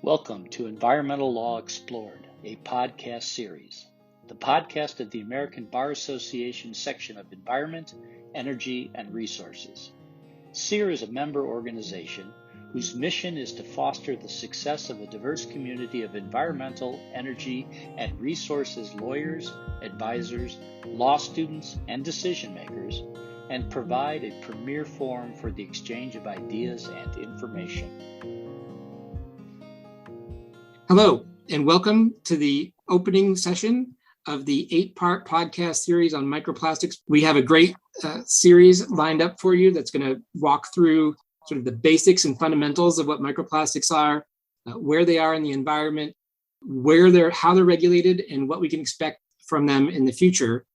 Welcome to Environmental Law Explored, a podcast series, the podcast of the American Bar Association section of Environment, Energy, and Resources. CIEL is a member organization whose mission is to foster the success of a diverse community of environmental, energy, and resources lawyers, advisors, law students, and decision makers, and provide a premier forum for the exchange of ideas and information. Hello, and welcome to the opening session of the 8-part podcast series on microplastics. We have a great series lined up for you that's going to walk through sort of the basics and fundamentals of what microplastics are, where they are in the environment, how they're regulated, and what we can expect from them in the future.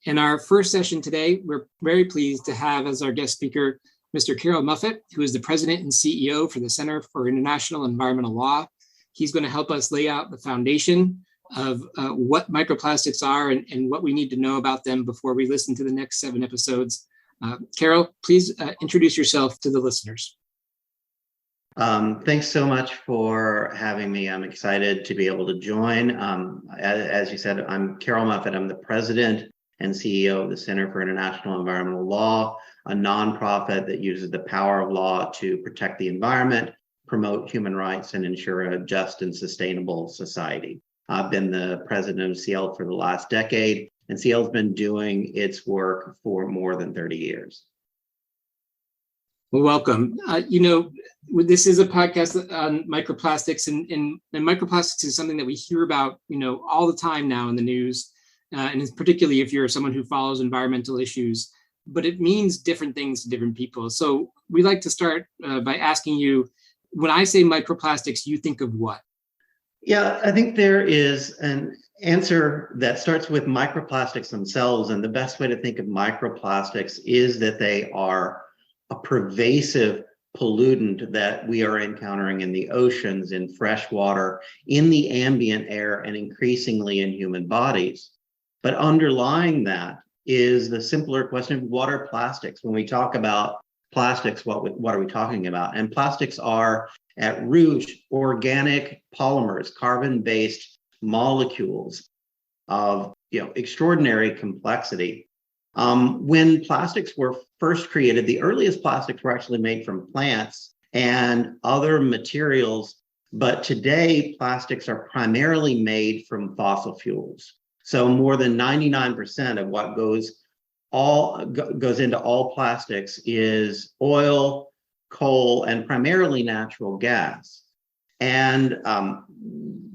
In our first session today, we're very pleased to have as our guest speaker, Mr. Carroll Muffett, who is the president and CEO for the Center for International Environmental Law. He's going to help us lay out the foundation of what microplastics are and what we need to know about them before we listen to the next 7 episodes. Carroll, please introduce yourself to the listeners. Thanks so much for having me. I'm excited to be able to join. As you said, I'm Carroll Muffett. I'm the president and CEO of the Center for International Environmental Law, a nonprofit that uses the power of law to protect the environment, promote human rights, and ensure a just and sustainable society. I've been the president of CIEL for the last decade, and CIEL's been doing its work for more than 30 years. Well, welcome. This is a podcast on microplastics, and microplastics is something that we hear about, all the time now in the news, and particularly if you're someone who follows environmental issues, but it means different things to different people. So we like to start by asking you, when I say microplastics, you think of what? Yeah, I think there is an answer that starts with microplastics themselves. And the best way to think of microplastics is that they are a pervasive pollutant that we are encountering in the oceans, in fresh water, in the ambient air, and increasingly in human bodies. But underlying that is the simpler question of what are plastics? When we talk about plastics, what are we talking about? And plastics are, at root, organic polymers, carbon-based molecules of extraordinary complexity. When plastics were first created, the earliest plastics were actually made from plants and other materials, but today plastics are primarily made from fossil fuels. So more than 99% of what goes into all plastics is oil, coal, and primarily natural gas. And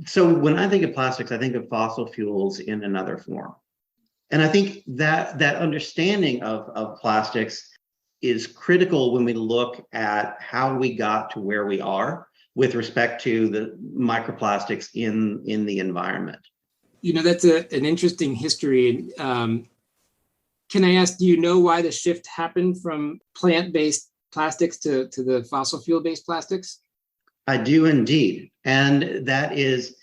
so when I think of plastics, I think of fossil fuels in another form. And I think that understanding of plastics is critical when we look at how we got to where we are with respect to the microplastics in the environment. That's an interesting history. Can I ask, do you know why the shift happened from plant-based plastics to the fossil fuel-based plastics? I do indeed. And that is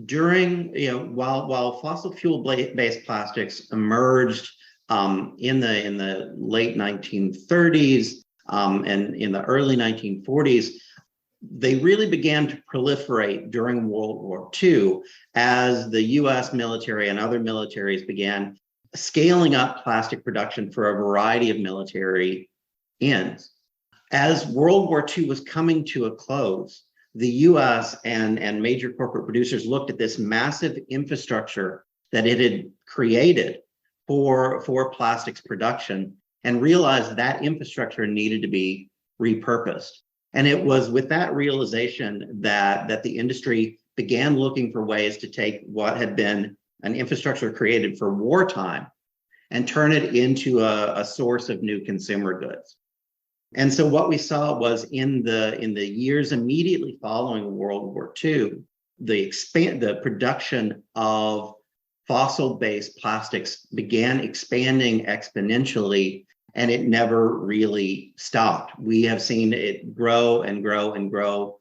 during, while fossil fuel-based plastics emerged in the late 1930s and in the early 1940s, they really began to proliferate during World War II as the US military and other militaries began scaling up plastic production for a variety of military ends. As World War II was coming to a close, the US and major corporate producers looked at this massive infrastructure that it had created for plastics production and realized that infrastructure needed to be repurposed. And it was with that realization that the industry began looking for ways to take what had been an infrastructure created for wartime and turn it into a source of new consumer goods. And so what we saw was in the years immediately following World War II, the production of fossil-based plastics began expanding exponentially, and it never really stopped. We have seen it grow and grow and grow.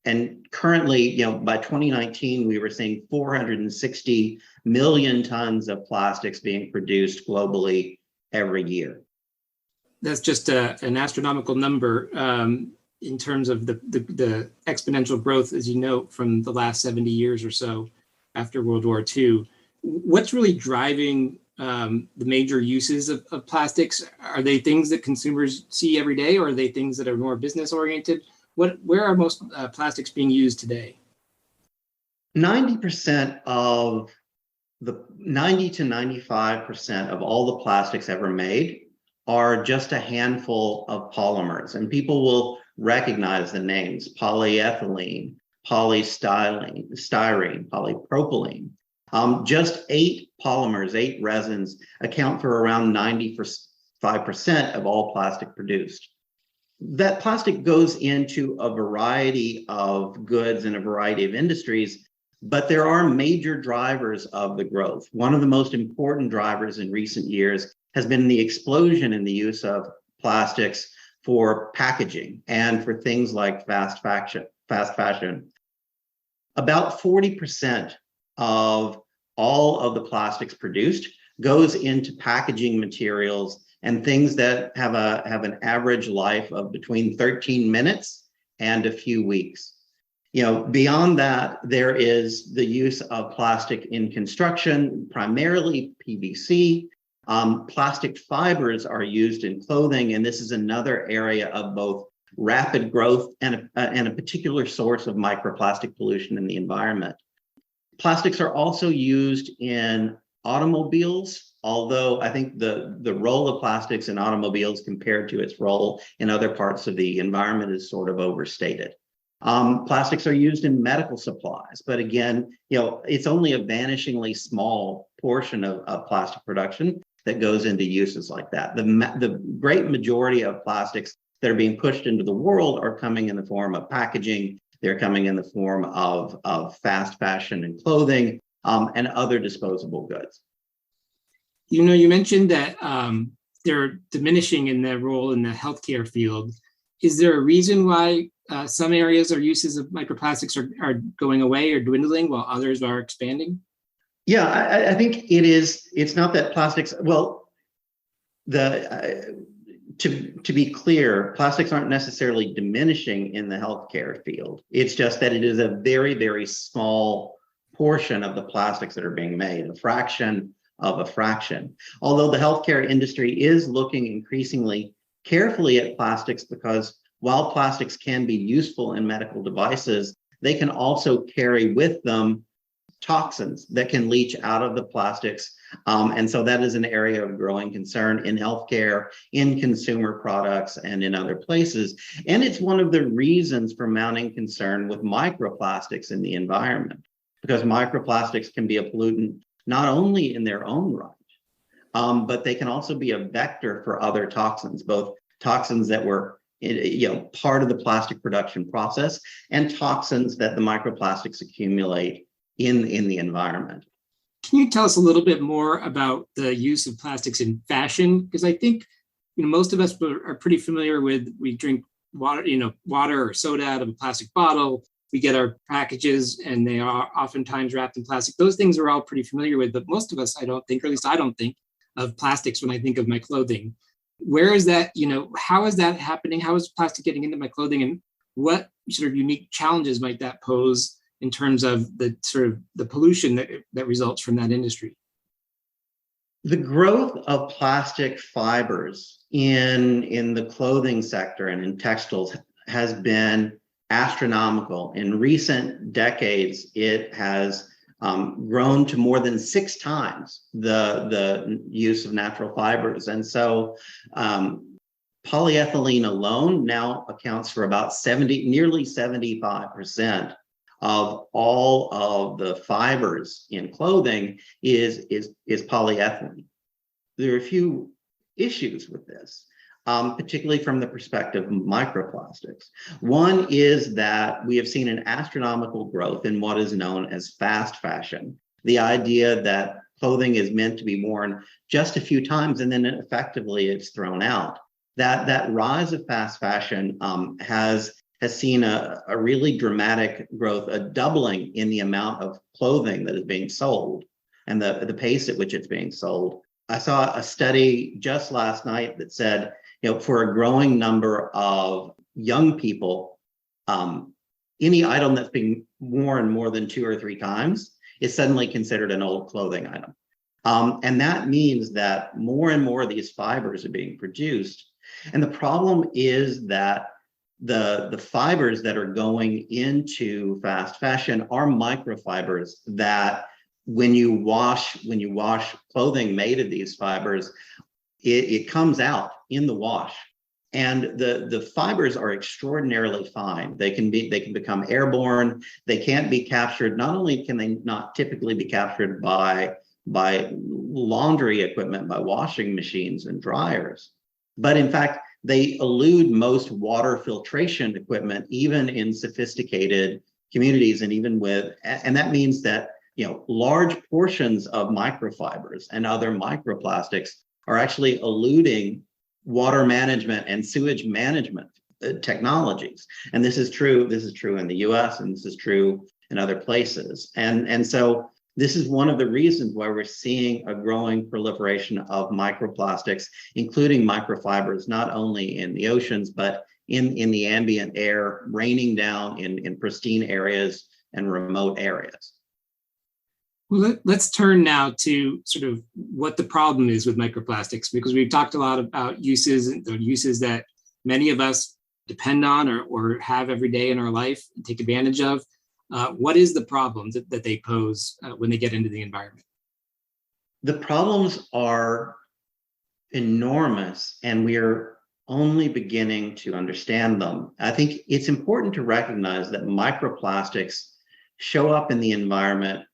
And currently, by 2019, we were seeing 460 million tons of plastics being produced globally every year. That's just an astronomical number. in terms of the exponential growth, as you note, from the last 70 years or so after World War II. What's really driving the major uses of plastics? Are they things that consumers see every day, or are they things that are more business oriented? Where are most plastics being used today? 90% of the 90 to 95% of all the plastics ever made are just a handful of polymers, and people will recognize the names: polyethylene, polystyrene, polypropylene. Just 8 polymers, 8 resins account for around 95% of all plastic produced. That plastic goes into a variety of goods in a variety of industries, but there are major drivers of the growth. One of the most important drivers in recent years has been the explosion in the use of plastics for packaging and for things like fast fashion. About 40% of all of the plastics produced goes into packaging materials and things that have an average life of between 13 minutes and a few weeks. Beyond that, there is the use of plastic in construction, primarily PVC. Plastic fibers are used in clothing, and this is another area of both rapid growth and a particular source of microplastic pollution in the environment. Plastics are also used in automobiles, although I think the role of plastics in automobiles compared to its role in other parts of the environment is sort of overstated. Plastics are used in medical supplies, but again, it's only a vanishingly small portion of plastic production that goes into uses like that. The great majority of plastics that are being pushed into the world are coming in the form of packaging. They're coming in the form of fast fashion and clothing, and other disposable goods. You mentioned that they're diminishing in their role in the healthcare field. Is there a reason why some areas or uses of microplastics are going away or dwindling while others are expanding? Yeah, I think it is. It's not that plastics, well, to be clear, plastics aren't necessarily diminishing in the healthcare field. It's just that it is a very, very small portion of the plastics that are being made, a fraction of a fraction. Although the healthcare industry is looking increasingly carefully at plastics, because while plastics can be useful in medical devices, they can also carry with them toxins that can leach out of the plastics. And so that is an area of growing concern in healthcare, in consumer products, and in other places. And it's one of the reasons for mounting concern with microplastics in the environment, because microplastics can be a pollutant not only in their own right, but they can also be a vector for other toxins, both toxins that were part of the plastic production process and toxins that the microplastics accumulate in the environment. Can you tell us a little bit more about the use of plastics in fashion? Because I think most of us are pretty familiar with, we drink water, water or soda out of a plastic bottle. We get our packages and they are oftentimes wrapped in plastic. Those things are all pretty familiar with, but most of us, I don't think, or at least I don't think of plastics when I think of my clothing. Where is that, how is that happening? How is plastic getting into my clothing, and what sort of unique challenges might that pose in terms of the sort of the pollution that results from that industry? The growth of plastic fibers in the clothing sector and in textiles has been astronomical. In recent decades, it has grown to more than 6 times the use of natural fibers. And so polyethylene alone now accounts for about nearly 75% of all of the fibers in clothing is polyethylene. There are a few issues with this, particularly from the perspective of microplastics. One is that we have seen an astronomical growth in what is known as fast fashion. The idea that clothing is meant to be worn just a few times and then effectively it's thrown out. That rise of fast fashion has seen a really dramatic growth, a doubling in the amount of clothing that is being sold and the pace at which it's being sold. I saw a study just last night that said, for a growing number of young people, any item that's being worn more than 2 or 3 times is suddenly considered an old clothing item. And that means that more and more of these fibers are being produced. And the problem is that the fibers that are going into fast fashion are microfibers that when you wash clothing made of these fibers, it comes out in the wash. And the fibers are extraordinarily fine. They can become airborne. They can't be captured. Not only can they not typically be captured by laundry equipment, by washing machines and dryers, but in fact, they elude most water filtration equipment, even in sophisticated communities, and that means that large portions of microfibers and other microplastics are actually eluding water management and sewage management technologies. And this is true in the US, and this is true in other places. And so this is one of the reasons why we're seeing a growing proliferation of microplastics, including microfibers, not only in the oceans, but in the ambient air, raining down in pristine areas and remote areas. Well, let's turn now to sort of what the problem is with microplastics, because we've talked a lot about uses that many of us depend on or have every day in our life and take advantage of. What is the problem that they pose when they get into the environment? The problems are enormous, and we're only beginning to understand them. I think it's important to recognize that microplastics show up in the environment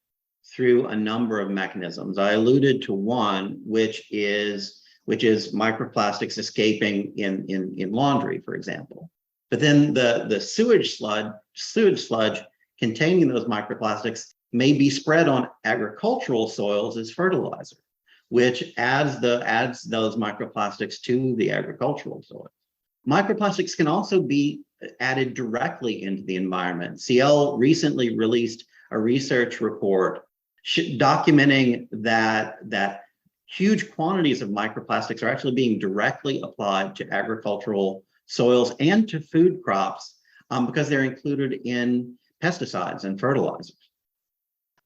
through a number of mechanisms. I alluded to one, which is microplastics escaping in laundry, for example. But then the sewage sludge containing those microplastics may be spread on agricultural soils as fertilizer, which adds those microplastics to the agricultural soil. Microplastics can also be added directly into the environment. CIEL recently released a research report documenting that huge quantities of microplastics are actually being directly applied to agricultural soils and to food crops because they're included in pesticides and fertilizers.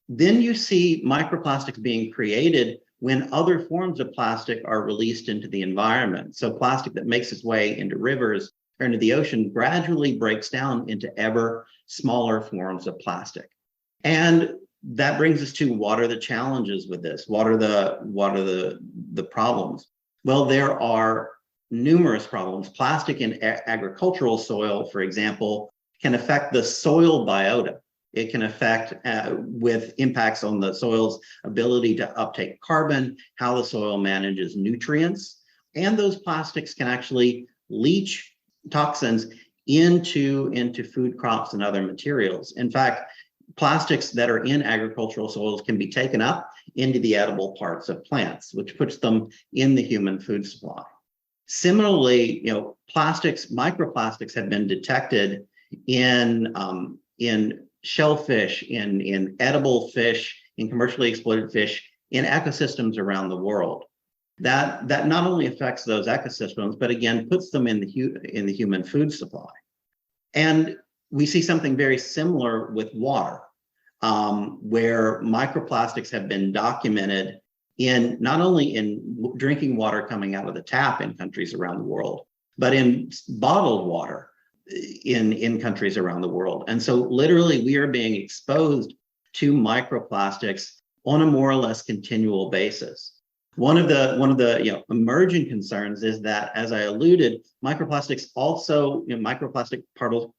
Then you see microplastics being created when other forms of plastic are released into the environment. So plastic that makes its way into rivers or into the ocean gradually breaks down into ever smaller forms of plastic. And that brings us to what are the challenges with this? What are the problems? Well, there are numerous problems. Plastic in agricultural soil, for example, can affect the soil biota. It can affect with impacts on the soil's ability to uptake carbon, how the soil manages nutrients, and those plastics can actually leach toxins into food crops and other materials. In fact, plastics that are in agricultural soils can be taken up into the edible parts of plants, which puts them in the human food supply. Similarly, microplastics have been detected in shellfish, in edible fish, in commercially exploited fish, in ecosystems around the world. That not only affects those ecosystems, but again puts them in the human food supply. And we see something very similar with water, where microplastics have been documented in not only in drinking water coming out of the tap in countries around the world, but in bottled water in countries around the world. And so literally we are being exposed to microplastics on a more or less continual basis. One of the emerging concerns is that, as I alluded, microplastics also, microplastic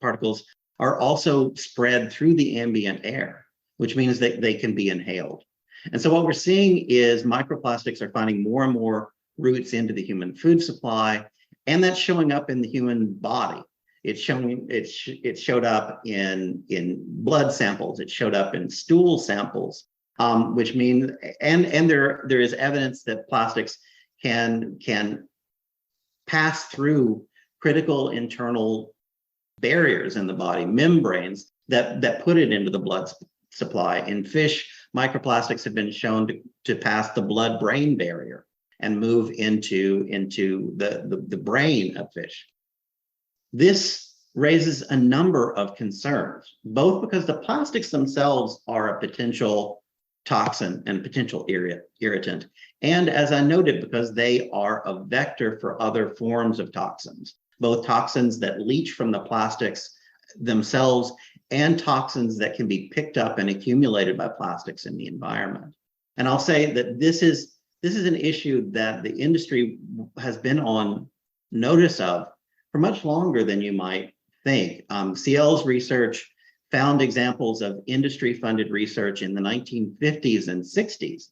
particles are also spread through the ambient air, which means that they can be inhaled. And so what we're seeing is microplastics are finding more and more routes into the human food supply, and that's showing up in the human body. It showed up in blood samples. It showed up in stool samples, which means, and there is evidence that plastics can pass through critical internal barriers in the body, membranes that put it into the blood supply. In fish, microplastics have been shown to pass the blood-brain barrier and move into the brain of fish. This raises a number of concerns, both because the plastics themselves are a potential toxin and potential irritant, and as I noted, because they are a vector for other forms of toxins, both toxins that leach from the plastics themselves and toxins that can be picked up and accumulated by plastics in the environment. And I'll say that this is an issue that the industry has been on notice of for much longer than you might think. CIEL's research found examples of industry-funded research in the 1950s and 60s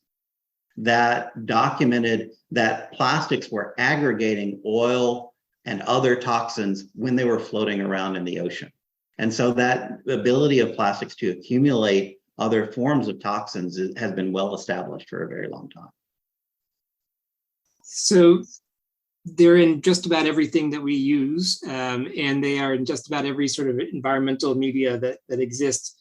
that documented that plastics were aggregating oil and other toxins when they were floating around in the ocean. And so that ability of plastics to accumulate other forms of toxins has been well established for a very long time. So they're in just about everything that we use, and they are in just about every sort of environmental media that exists.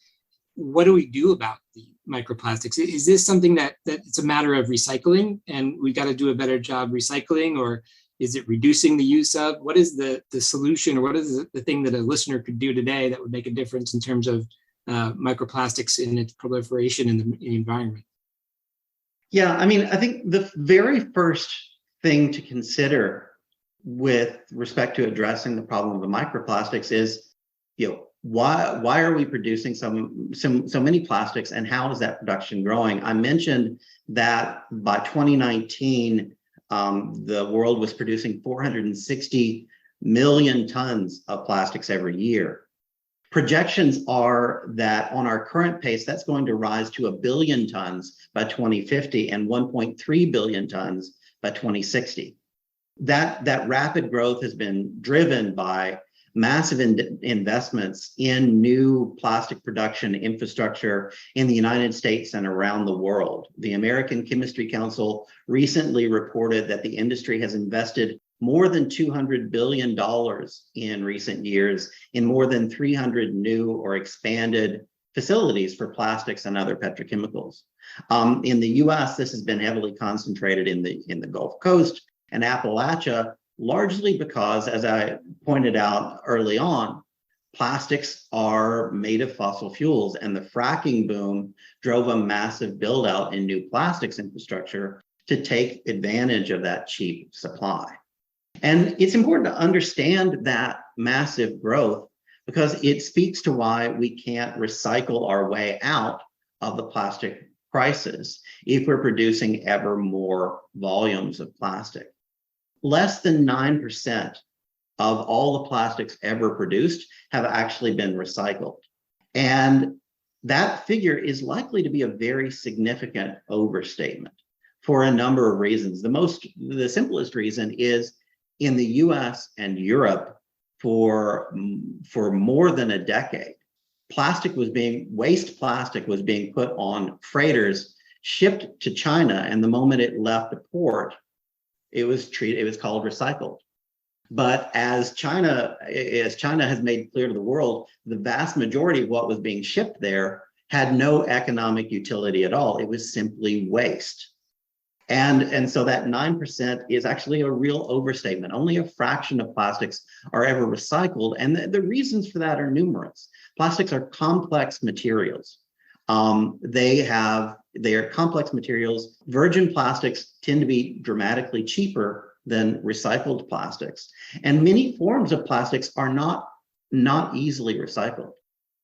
What do we do about the microplastics? Is this something that it's a matter of recycling and we got to do a better job recycling, or is it reducing the use of? What is the solution, or what is the thing that a listener could do today that would make a difference in terms of microplastics in its proliferation in the environment? Yeah, I mean, I think the very first thing to consider with respect to addressing the problem of the microplastics is, why are we producing so many plastics, and how is that production growing? I mentioned that by 2019, the world was producing 460 million tons of plastics every year. Projections are that on our current pace, that's going to rise to 1 billion tons by 2050 and 1.3 billion tons by 2060. That rapid growth has been driven by massive investments in new plastic production infrastructure in the United States and around the world. The American Chemistry Council recently reported that the industry has invested more than $200 billion in recent years in more than 300 new or expanded facilities for plastics and other petrochemicals. In the US, this has been heavily concentrated in the Gulf Coast and Appalachia, largely because, as I pointed out early on, plastics are made of fossil fuels, and the fracking boom drove a massive build out in new plastics infrastructure to take advantage of that cheap supply. And it's important to understand that massive growth because it speaks to why we can't recycle our way out of the plastic crisis if we're producing ever more volumes of plastic. Less than 9% of all the plastics ever produced have actually been recycled. And that figure is likely to be a very significant overstatement for a number of reasons. The simplest reason is in the US and Europe for more than a decade, waste plastic was being put on freighters shipped to China, and the moment it left the port, it was called recycled. But as China has made clear to the world, the vast majority of what was being shipped there had no economic utility at all. It was simply waste. And so that 9% is actually a real overstatement. Only a fraction of plastics are ever recycled. And the reasons for that are numerous. Plastics are complex materials. They are complex materials. Virgin plastics tend to be dramatically cheaper than recycled plastics. And many forms of plastics are not easily recycled.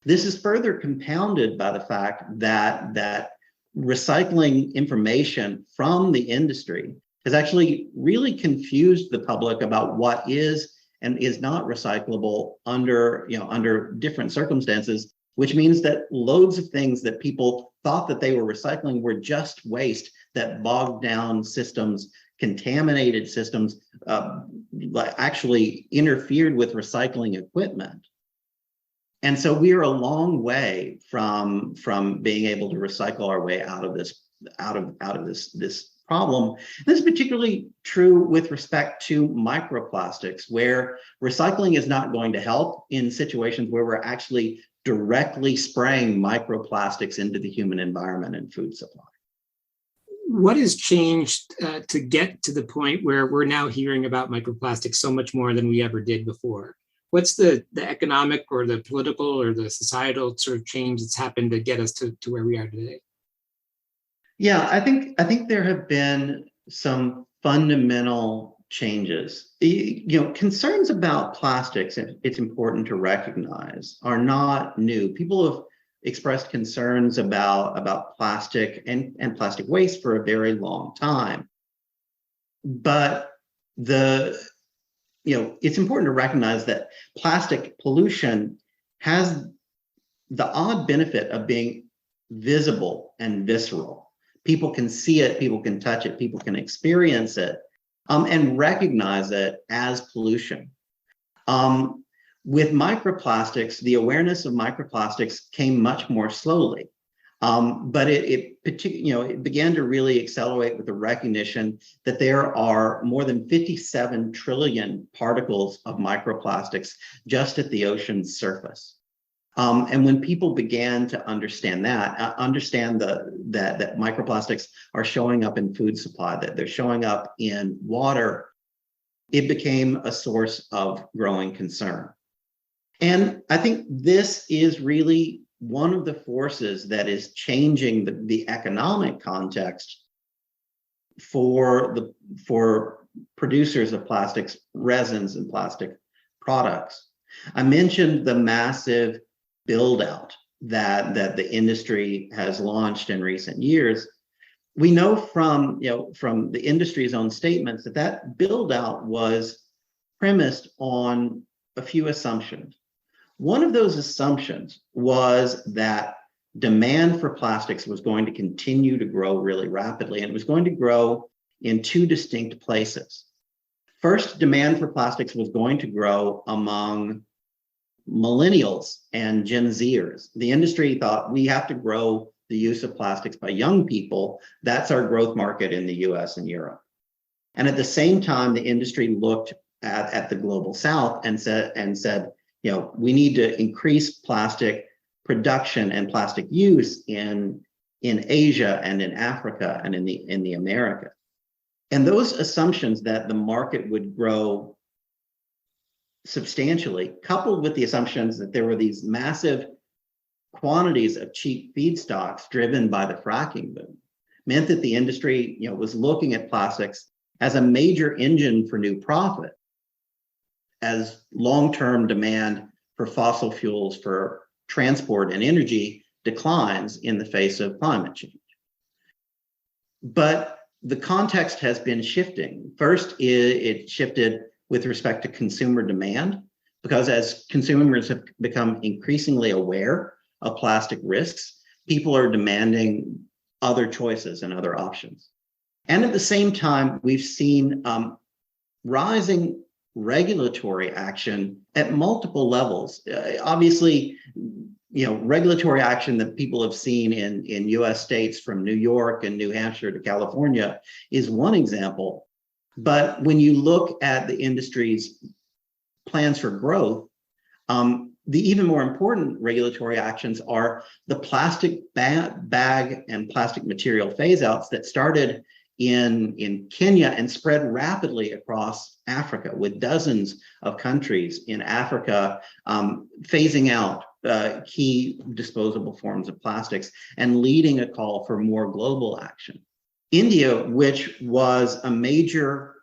This is further compounded by the fact that recycling information from the industry has actually really confused the public about what is and is not recyclable under different circumstances, which means that loads of things that people thought that they were recycling were just waste that bogged down systems, contaminated systems, actually interfered with recycling equipment. And so we are a long way from being able to recycle our way out of this problem. This is particularly true with respect to microplastics, where recycling is not going to help in situations where we're actually directly spraying microplastics into the human environment and food supply. What has changed to get to the point where we're now hearing about microplastics so much more than we ever did before? What's the economic or the political or the societal sort of change that's happened to get us to where we are today? Yeah, I think there have been some fundamental changes. Concerns about plastics, it's important to recognize, are not new. People have expressed concerns about plastic and plastic waste for a very long time. But it's important to recognize that plastic pollution has the odd benefit of being visible and visceral. People can see it, people can touch it, people can experience it, and recognize it as pollution. With microplastics, the awareness of microplastics came much more slowly. But it began to really accelerate with the recognition that there are more than 57 trillion particles of microplastics just at the ocean's surface. And when people began to understand that, that microplastics are showing up in food supply, that they're showing up in water, it became a source of growing concern. And I think this is really one of the forces that is changing the economic context for producers of plastics, resins, and plastic products. I mentioned the massive build out that the industry has launched in recent years. We know from the industry's own statements that build out was premised on a few assumptions. One of those assumptions was that demand for plastics was going to continue to grow really rapidly, and it was going to grow in two distinct places. First, demand for plastics was going to grow among millennials and Gen Zers. The industry thought we have to grow the use of plastics by young people. That's our growth market in the US and Europe. And at the same time, the industry looked at the global South and said, we need to increase plastic production and plastic use in Asia and in Africa and in the Americas. And those assumptions that the market would grow substantially, coupled with the assumptions that there were these massive quantities of cheap feedstocks driven by the fracking boom, meant that the industry was looking at plastics as a major engine for new profit, as long-term demand for fossil fuels for transport and energy declines in the face of climate change. But the context has been shifting. First, it shifted with respect to consumer demand, because as consumers have become increasingly aware of plastic risks, people are demanding other choices and other options. And at the same time, we've seen rising regulatory action at multiple levels. Obviously, regulatory action that people have seen in US states from New York and New Hampshire to California is one example. But when you look at the industry's plans for growth, the even more important regulatory actions are the plastic bag and plastic material phase outs that started in Kenya and spread rapidly across Africa, with dozens of countries in Africa phasing out key disposable forms of plastics and leading a call for more global action. India, which was a major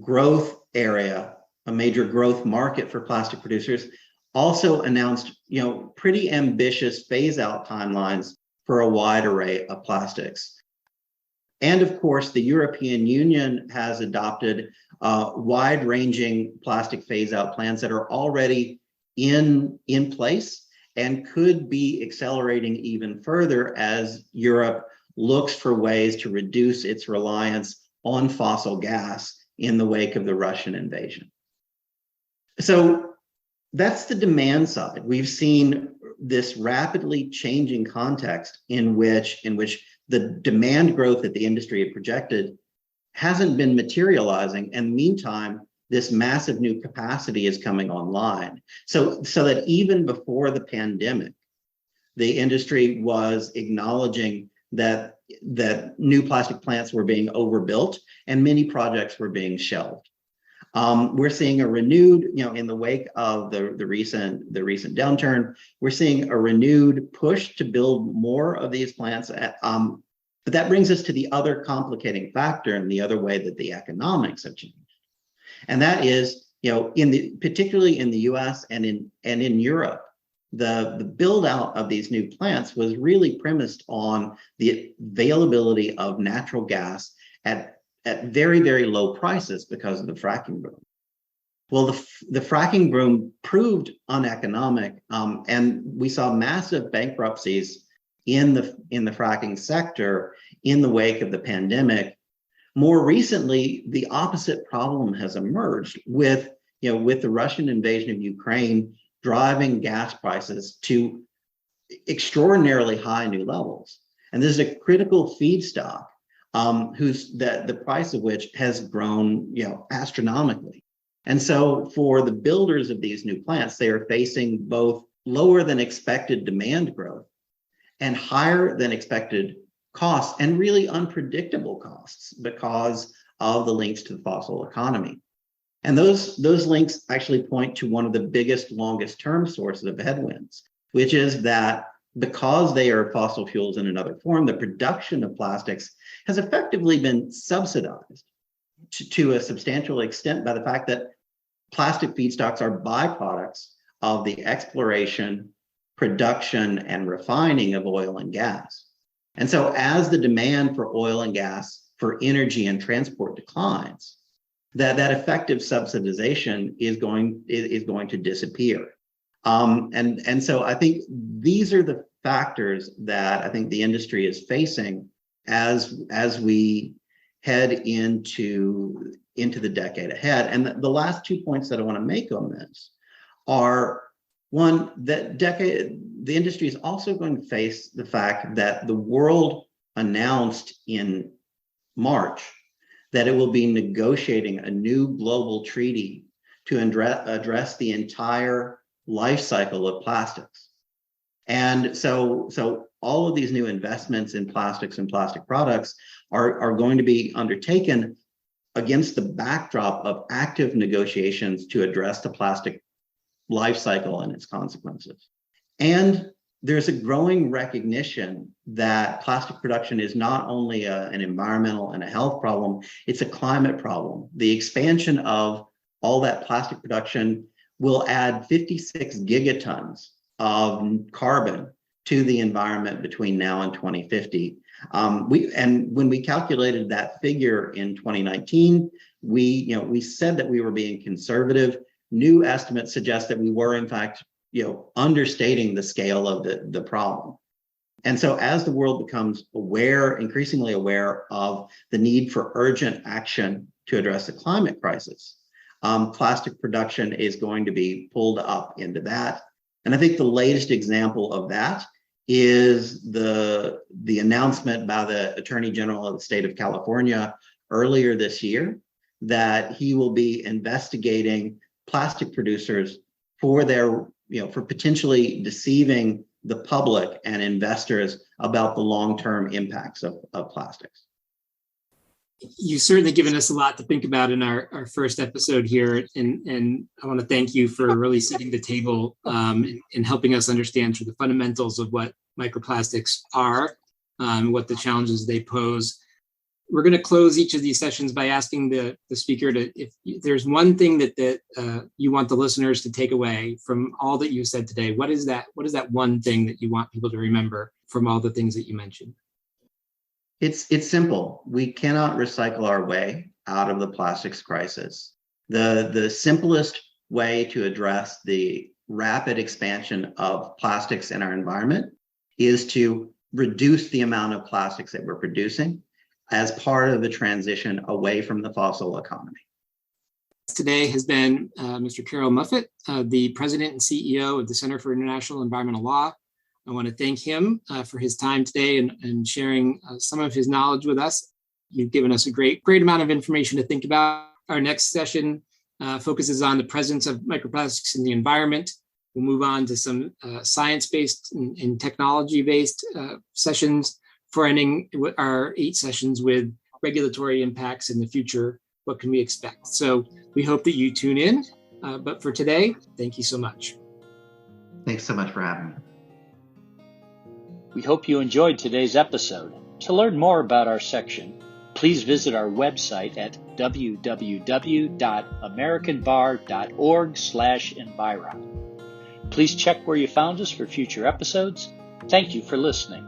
growth area, a major growth market for plastic producers, also announced pretty ambitious phase out timelines for a wide array of plastics. And of course, the European Union has adopted wide-ranging plastic phase-out plans that are already in place and could be accelerating even further as Europe looks for ways to reduce its reliance on fossil gas in the wake of the Russian invasion. So that's the demand side. We've seen this rapidly changing context in which the demand growth that the industry had projected hasn't been materializing. And meantime, this massive new capacity is coming online. So that even before the pandemic, the industry was acknowledging that new plastic plants were being overbuilt and many projects were being shelved. We're seeing a renewed, in the wake of the recent downturn, we're seeing a renewed push to build more of these plants. But that brings us to the other complicating factor and the other way that the economics have changed. And that is, particularly in the US and in Europe, the build out of these new plants was really premised on the availability of natural gas at very, very low prices because of the fracking boom. Well, the fracking boom proved uneconomic, and we saw massive bankruptcies in the fracking sector in the wake of the pandemic. More recently, the opposite problem has emerged with the Russian invasion of Ukraine driving gas prices to extraordinarily high new levels. And this is a critical feedstock the price of which has grown astronomically. And so for the builders of these new plants, they are facing both lower than expected demand growth and higher than expected costs, and really unpredictable costs because of the links to the fossil economy. And those links actually point to one of the biggest, longest term sources of headwinds, which is that because they are fossil fuels in another form, the production of plastics has effectively been subsidized to a substantial extent by the fact that plastic feedstocks are byproducts of the exploration, production, and refining of oil and gas. And so as the demand for oil and gas for energy and transport declines, that effective subsidization is going to disappear. And so I think these are the factors that I think the industry is facing as we head into the decade ahead. And the last 2 points that I want to make on this are, one, that the industry is also going to face the fact that the world announced in March that it will be negotiating a new global treaty to address the entire life cycle of plastics. And so all of these new investments in plastics and plastic products are going to be undertaken against the backdrop of active negotiations to address the plastic life cycle and its consequences. And there's a growing recognition that plastic production is not only an environmental and a health problem, it's a climate problem. The expansion of all that plastic production will add 56 gigatons of carbon to the environment between now and 2050. When we calculated that figure in 2019, we said that we were being conservative. New estimates suggest that we were, in fact, understating the scale of the problem. And so as the world becomes increasingly aware of the need for urgent action to address the climate crisis, plastic production is going to be pulled up into that. And I think the latest example of that is the announcement by the Attorney General of the state of California earlier this year that he will be investigating plastic producers for potentially deceiving the public and investors about the long-term impacts of plastics. You've certainly given us a lot to think about in our first episode here, and I want to thank you for really setting the table and helping us understand the fundamentals of what microplastics are, what the challenges they pose. We're going to close each of these sessions by asking the speaker if there's one thing that you want the listeners to take away from all that you said today. What is that one thing that you want people to remember from all the things that you mentioned? It's simple. We cannot recycle our way out of the plastics crisis. The simplest way to address the rapid expansion of plastics in our environment is to reduce the amount of plastics that we're producing as part of the transition away from the fossil economy. Today has been Mr. Carroll Muffett, the president and CEO of the Center for International Environmental Law. I want to thank him for his time today and sharing some of his knowledge with us. You've given us a great amount of information to think about. Our next session focuses on the presence of microplastics in the environment. We'll move on to some science-based and technology-based sessions, for ending our 8 sessions with regulatory impacts in the future what can we expect? So we hope that you tune in. But for today, thank you so much. Thanks so much for having me. We hope you enjoyed today's episode. To learn more about our section, please visit our website at www.americanbar.org/environ. Please check where you found us for future episodes. Thank you for listening.